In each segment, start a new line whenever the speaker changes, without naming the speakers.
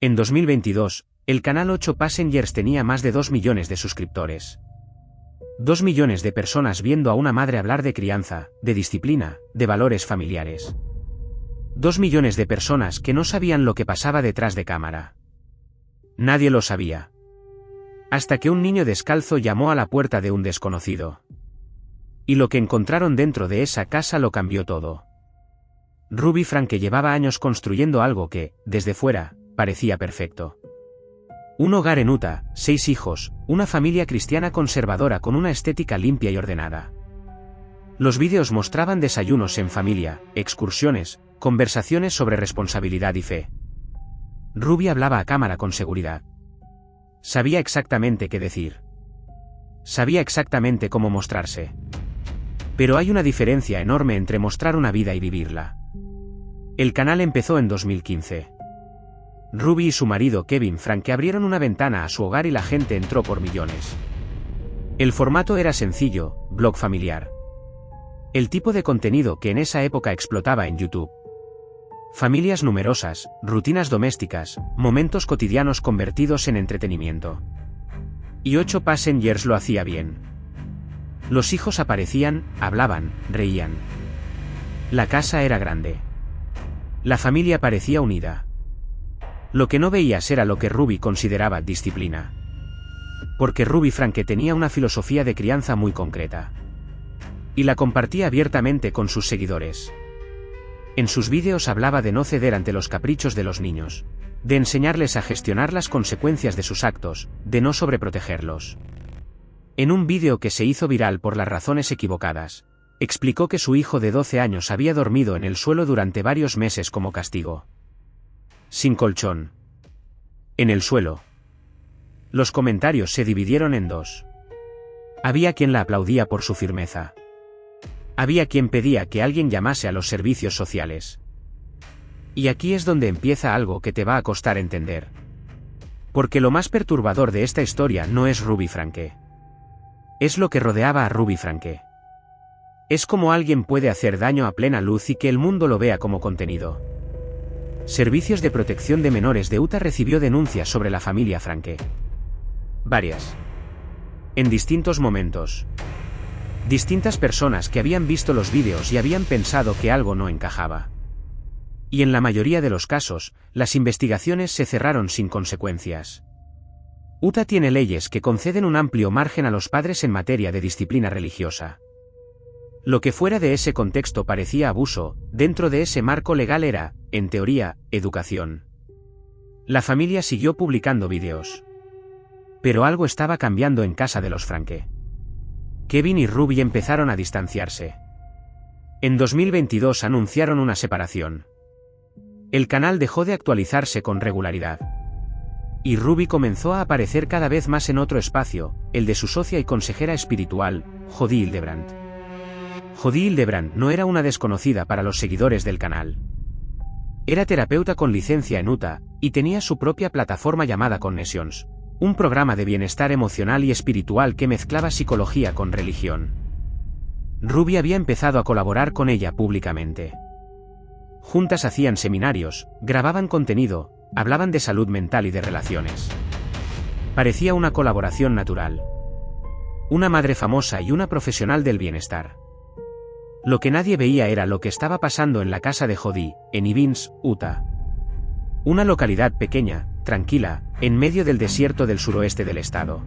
En 2022, el canal 8 Passengers tenía más de 2 millones de suscriptores. 2 millones de personas viendo a una madre hablar de crianza, de disciplina, de valores familiares. 2 millones de personas que no sabían lo que pasaba detrás de cámara. Nadie lo sabía. Hasta que un niño descalzo llamó a la puerta de un desconocido. Y lo que encontraron dentro de esa casa lo cambió todo. Ruby Franke llevaba años construyendo algo que, desde fuera, parecía perfecto. Un hogar en Utah, 6 hijos, una familia cristiana conservadora con una estética limpia y ordenada. Los vídeos mostraban desayunos en familia, excursiones, conversaciones sobre responsabilidad y fe. Ruby hablaba a cámara con seguridad. Sabía exactamente qué decir. Sabía exactamente cómo mostrarse. Pero hay una diferencia enorme entre mostrar una vida y vivirla. El canal empezó en 2015. Ruby y su marido Kevin Franke abrieron una ventana a su hogar y la gente entró por millones. El formato era sencillo, blog familiar. El tipo de contenido que en esa época explotaba en YouTube. Familias numerosas, rutinas domésticas, momentos cotidianos convertidos en entretenimiento. Y 8 Passengers lo hacía bien. Los hijos aparecían, hablaban, reían. La casa era grande. La familia parecía unida. Lo que no veías era lo que Ruby consideraba disciplina. Porque Ruby Franke tenía una filosofía de crianza muy concreta. Y la compartía abiertamente con sus seguidores. En sus vídeos hablaba de no ceder ante los caprichos de los niños, de enseñarles a gestionar las consecuencias de sus actos, de no sobreprotegerlos. En un vídeo que se hizo viral por las razones equivocadas, explicó que su hijo de 12 años había dormido en el suelo durante varios meses como castigo. Sin colchón. En el suelo. Los comentarios se dividieron en dos. Había quien la aplaudía por su firmeza. Había quien pedía que alguien llamase a los servicios sociales. Y aquí es donde empieza algo que te va a costar entender. Porque lo más perturbador de esta historia no es Ruby Franke. Es lo que rodeaba a Ruby Franke. Es como alguien puede hacer daño a plena luz y que el mundo lo vea como contenido. Servicios de Protección de Menores de Utah recibió denuncias sobre la familia Franke. Varias. En distintos momentos. Distintas personas que habían visto los vídeos y habían pensado que algo no encajaba. Y en la mayoría de los casos, las investigaciones se cerraron sin consecuencias. Utah tiene leyes que conceden un amplio margen a los padres en materia de disciplina religiosa. Lo que fuera de ese contexto parecía abuso, dentro de ese marco legal era, en teoría, educación. La familia siguió publicando vídeos. Pero algo estaba cambiando en casa de los Franke. Kevin y Ruby empezaron a distanciarse. En 2022 anunciaron una separación. El canal dejó de actualizarse con regularidad. Y Ruby comenzó a aparecer cada vez más en otro espacio, el de su socia y consejera espiritual, Jody Hildebrandt. Jody Hildebrandt no era una desconocida para los seguidores del canal. Era terapeuta con licencia en Utah, y tenía su propia plataforma llamada Connections, un programa de bienestar emocional y espiritual que mezclaba psicología con religión. Ruby había empezado a colaborar con ella públicamente. Juntas hacían seminarios, grababan contenido, hablaban de salud mental y de relaciones. Parecía una colaboración natural. Una madre famosa y una profesional del bienestar. Lo que nadie veía era lo que estaba pasando en la casa de Jody, en Evans, Utah. Una localidad pequeña, tranquila, en medio del desierto del suroeste del estado.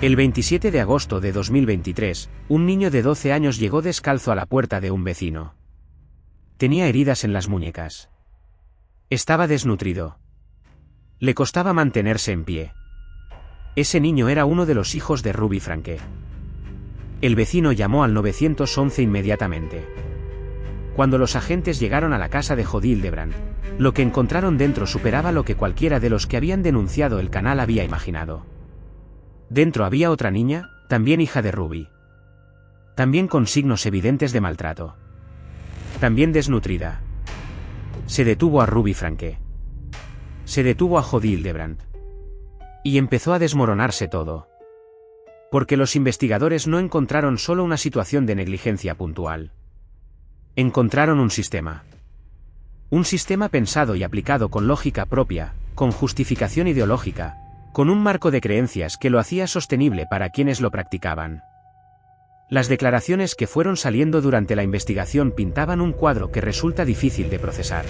El 27 de agosto de 2023, un niño de 12 años llegó descalzo a la puerta de un vecino. Tenía heridas en las muñecas. Estaba desnutrido. Le costaba mantenerse en pie. Ese niño era uno de los hijos de Ruby Franke. El vecino llamó al 911 inmediatamente. Cuando los agentes llegaron a la casa de Jody Hildebrandt, lo que encontraron dentro superaba lo que cualquiera de los que habían denunciado el canal había imaginado. Dentro había otra niña, también hija de Ruby. También con signos evidentes de maltrato. También desnutrida. Se detuvo a Ruby Franke. Se detuvo a Jody Hildebrandt. Y empezó a desmoronarse todo. Porque los investigadores no encontraron solo una situación de negligencia puntual. Encontraron un sistema. Un sistema pensado y aplicado con lógica propia, con justificación ideológica, con un marco de creencias que lo hacía sostenible para quienes lo practicaban. Las declaraciones que fueron saliendo durante la investigación pintaban un cuadro que resulta difícil de procesar.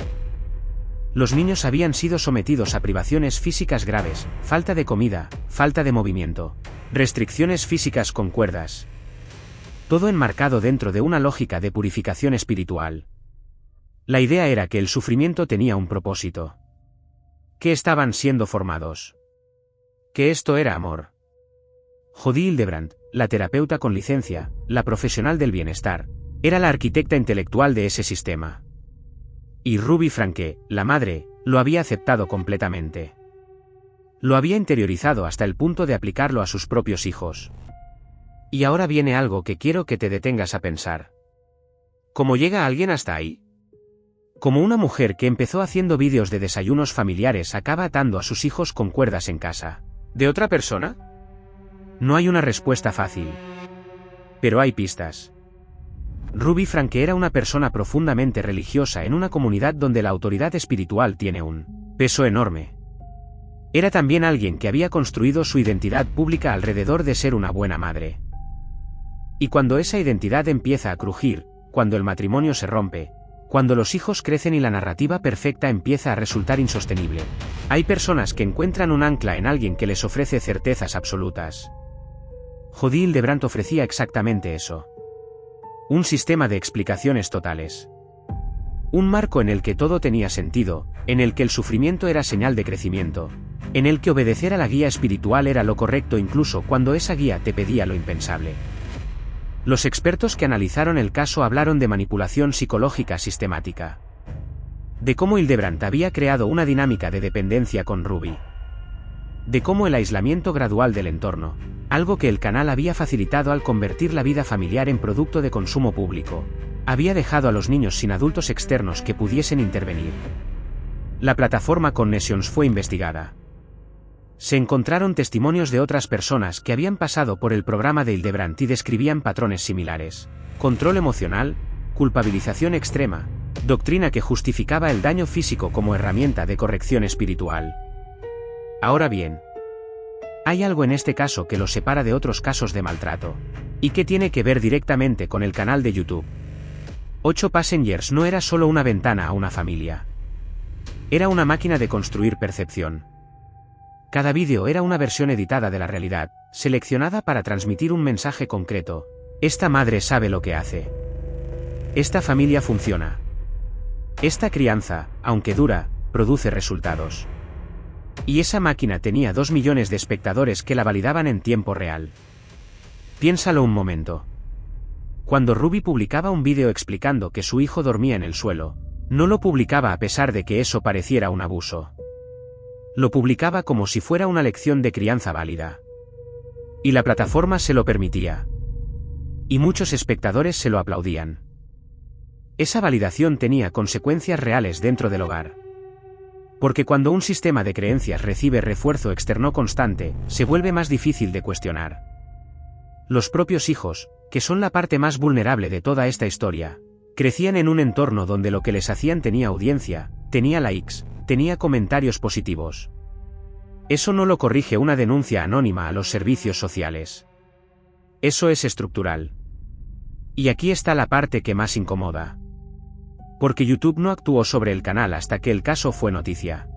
Los niños habían sido sometidos a privaciones físicas graves, falta de comida, falta de movimiento, restricciones físicas con cuerdas. Todo enmarcado dentro de una lógica de purificación espiritual. La idea era que el sufrimiento tenía un propósito. Que estaban siendo formados. Que esto era amor. Jody Hildebrandt, la terapeuta con licencia, la profesional del bienestar, era la arquitecta intelectual de ese sistema. Y Ruby Franke, la madre, lo había aceptado completamente. Lo había interiorizado hasta el punto de aplicarlo a sus propios hijos. Y ahora viene algo que quiero que te detengas a pensar. ¿Cómo llega alguien hasta ahí? Como una mujer que empezó haciendo vídeos de desayunos familiares acaba atando a sus hijos con cuerdas en casa. ¿De otra persona? No hay una respuesta fácil. Pero hay pistas. Ruby Franke era una persona profundamente religiosa en una comunidad donde la autoridad espiritual tiene un peso enorme. Era también alguien que había construido su identidad pública alrededor de ser una buena madre. Y cuando esa identidad empieza a crujir, cuando el matrimonio se rompe, cuando los hijos crecen y la narrativa perfecta empieza a resultar insostenible, hay personas que encuentran un ancla en alguien que les ofrece certezas absolutas. Jody Hildebrandt ofrecía exactamente eso. Un sistema de explicaciones totales. Un marco en el que todo tenía sentido, en el que el sufrimiento era señal de crecimiento, en el que obedecer a la guía espiritual era lo correcto incluso cuando esa guía te pedía lo impensable. Los expertos que analizaron el caso hablaron de manipulación psicológica sistemática. De cómo Hildebrandt había creado una dinámica de dependencia con Ruby. De cómo el aislamiento gradual del entorno, algo que el canal había facilitado al convertir la vida familiar en producto de consumo público, había dejado a los niños sin adultos externos que pudiesen intervenir. La plataforma Connections fue investigada. Se encontraron testimonios de otras personas que habían pasado por el programa de Hildebrandt y describían patrones similares. Control emocional, culpabilización extrema, doctrina que justificaba el daño físico como herramienta de corrección espiritual. Ahora bien, hay algo en este caso que lo separa de otros casos de maltrato, y que tiene que ver directamente con el canal de YouTube. 8 Passengers no era solo una ventana a una familia. Era una máquina de construir percepción. Cada vídeo era una versión editada de la realidad, seleccionada para transmitir un mensaje concreto. Esta madre sabe lo que hace. Esta familia funciona. Esta crianza, aunque dura, produce resultados. Y esa máquina tenía 2 millones de espectadores que la validaban en tiempo real. Piénsalo un momento. Cuando Ruby publicaba un vídeo explicando que su hijo dormía en el suelo, no lo publicaba a pesar de que eso pareciera un abuso. Lo publicaba como si fuera una lección de crianza válida. Y la plataforma se lo permitía. Y muchos espectadores se lo aplaudían. Esa validación tenía consecuencias reales dentro del hogar. Porque cuando un sistema de creencias recibe refuerzo externo constante, se vuelve más difícil de cuestionar. Los propios hijos, que son la parte más vulnerable de toda esta historia, crecían en un entorno donde lo que les hacían tenía audiencia, tenía likes, tenía comentarios positivos. Eso no lo corrige una denuncia anónima a los servicios sociales. Eso es estructural. Y aquí está la parte que más incomoda. Porque YouTube no actuó sobre el canal hasta que el caso fue noticia.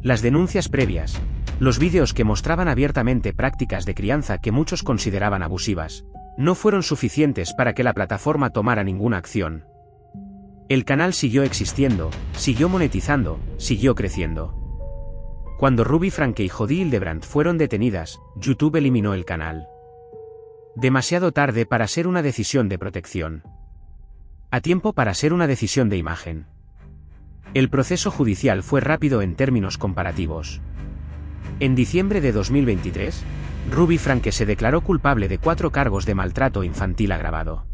Las denuncias previas, los vídeos que mostraban abiertamente prácticas de crianza que muchos consideraban abusivas, no fueron suficientes para que la plataforma tomara ninguna acción. El canal siguió existiendo, siguió monetizando, siguió creciendo. Cuando Ruby Franke y Jody Hildebrandt fueron detenidas, YouTube eliminó el canal. Demasiado tarde para ser una decisión de protección. A tiempo para ser una decisión de imagen. El proceso judicial fue rápido en términos comparativos. En diciembre de 2023, Ruby Franke se declaró culpable de 4 cargos de maltrato infantil agravado.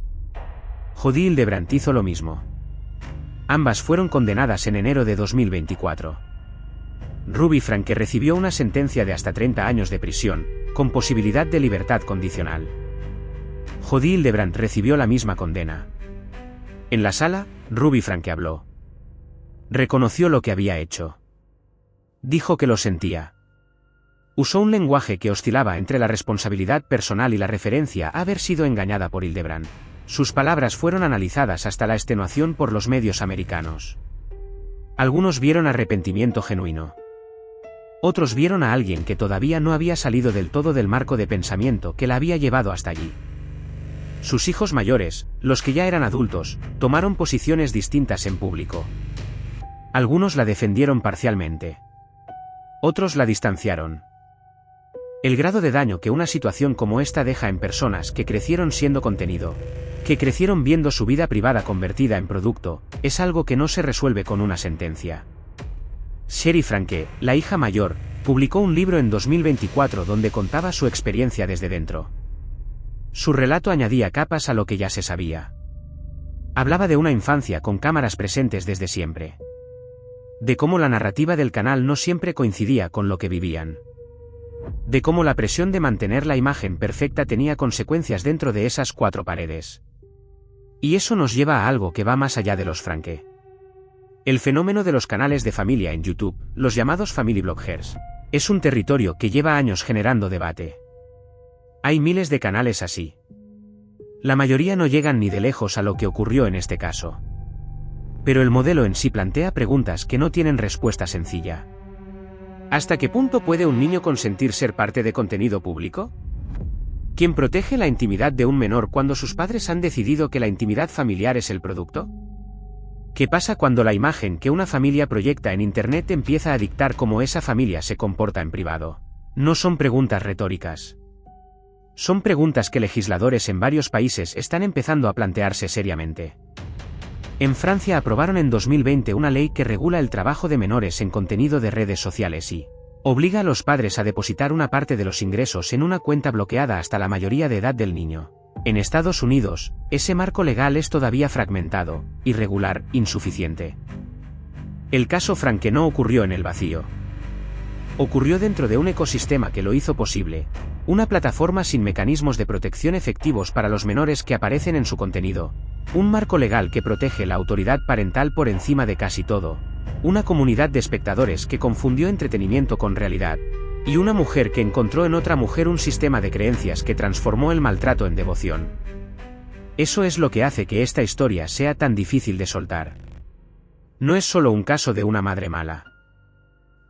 Jody Hildebrandt hizo lo mismo. Ambas fueron condenadas en enero de 2024. Ruby Franke recibió una sentencia de hasta 30 años de prisión, con posibilidad de libertad condicional. Jody Hildebrandt recibió la misma condena. En la sala, Ruby Franke habló. Reconoció lo que había hecho. Dijo que lo sentía. Usó un lenguaje que oscilaba entre la responsabilidad personal y la referencia a haber sido engañada por Hildebrand. Sus palabras fueron analizadas hasta la extenuación por los medios americanos. Algunos vieron arrepentimiento genuino. Otros vieron a alguien que todavía no había salido del todo del marco de pensamiento que la había llevado hasta allí. Sus hijos mayores, los que ya eran adultos, tomaron posiciones distintas en público. Algunos la defendieron parcialmente. Otros la distanciaron. El grado de daño que una situación como esta deja en personas que crecieron siendo contenido, que crecieron viendo su vida privada convertida en producto, es algo que no se resuelve con una sentencia. Sherry Franke, la hija mayor, publicó un libro en 2024 donde contaba su experiencia desde dentro. Su relato añadía capas a lo que ya se sabía. Hablaba de una infancia con cámaras presentes desde siempre. De cómo la narrativa del canal no siempre coincidía con lo que vivían. De cómo la presión de mantener la imagen perfecta tenía consecuencias dentro de esas 4 paredes. Y eso nos lleva a algo que va más allá de los Franke. El fenómeno de los canales de familia en YouTube, los llamados family bloggers, es un territorio que lleva años generando debate. Hay miles de canales así. La mayoría no llegan ni de lejos a lo que ocurrió en este caso. Pero el modelo en sí plantea preguntas que no tienen respuesta sencilla. ¿Hasta qué punto puede un niño consentir ser parte de contenido público? ¿Quién protege la intimidad de un menor cuando sus padres han decidido que la intimidad familiar es el producto? ¿Qué pasa cuando la imagen que una familia proyecta en Internet empieza a dictar cómo esa familia se comporta en privado? No son preguntas retóricas. Son preguntas que legisladores en varios países están empezando a plantearse seriamente. En Francia aprobaron en 2020 una ley que regula el trabajo de menores en contenido de redes sociales y obliga a los padres a depositar una parte de los ingresos en una cuenta bloqueada hasta la mayoría de edad del niño. En Estados Unidos, ese marco legal es todavía fragmentado, irregular, insuficiente. El caso Franke no ocurrió en el vacío. Ocurrió dentro de un ecosistema que lo hizo posible, una plataforma sin mecanismos de protección efectivos para los menores que aparecen en su contenido, un marco legal que protege la autoridad parental por encima de casi todo, una comunidad de espectadores que confundió entretenimiento con realidad, y una mujer que encontró en otra mujer un sistema de creencias que transformó el maltrato en devoción. Eso es lo que hace que esta historia sea tan difícil de soltar. No es solo un caso de una madre mala.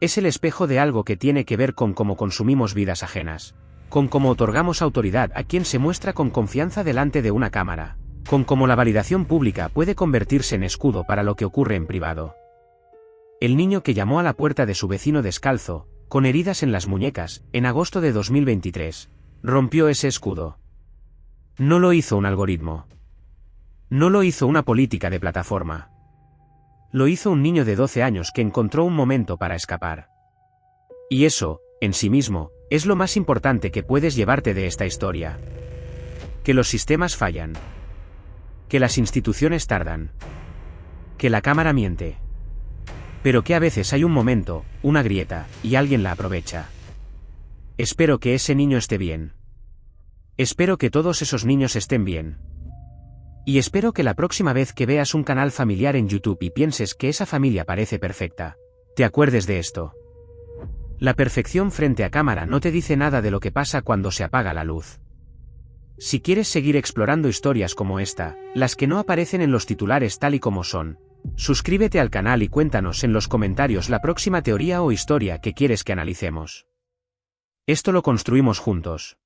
Es el espejo de algo que tiene que ver con cómo consumimos vidas ajenas, con cómo otorgamos autoridad a quien se muestra con confianza delante de una cámara, con cómo la validación pública puede convertirse en escudo para lo que ocurre en privado. El niño que llamó a la puerta de su vecino descalzo, con heridas en las muñecas, en agosto de 2023, rompió ese escudo. No lo hizo un algoritmo. No lo hizo una política de plataforma. Lo hizo un niño de 12 años que encontró un momento para escapar. Y eso, en sí mismo, es lo más importante que puedes llevarte de esta historia. Que los sistemas fallan. Que las instituciones tardan. Que la cámara miente. Pero que a veces hay un momento, una grieta, y alguien la aprovecha. Espero que ese niño esté bien. Espero que todos esos niños estén bien. Y espero que la próxima vez que veas un canal familiar en YouTube y pienses que esa familia parece perfecta, te acuerdes de esto. La perfección frente a cámara no te dice nada de lo que pasa cuando se apaga la luz. Si quieres seguir explorando historias como esta, las que no aparecen en los titulares tal y como son, suscríbete al canal y cuéntanos en los comentarios la próxima teoría o historia que quieres que analicemos. Esto lo construimos juntos.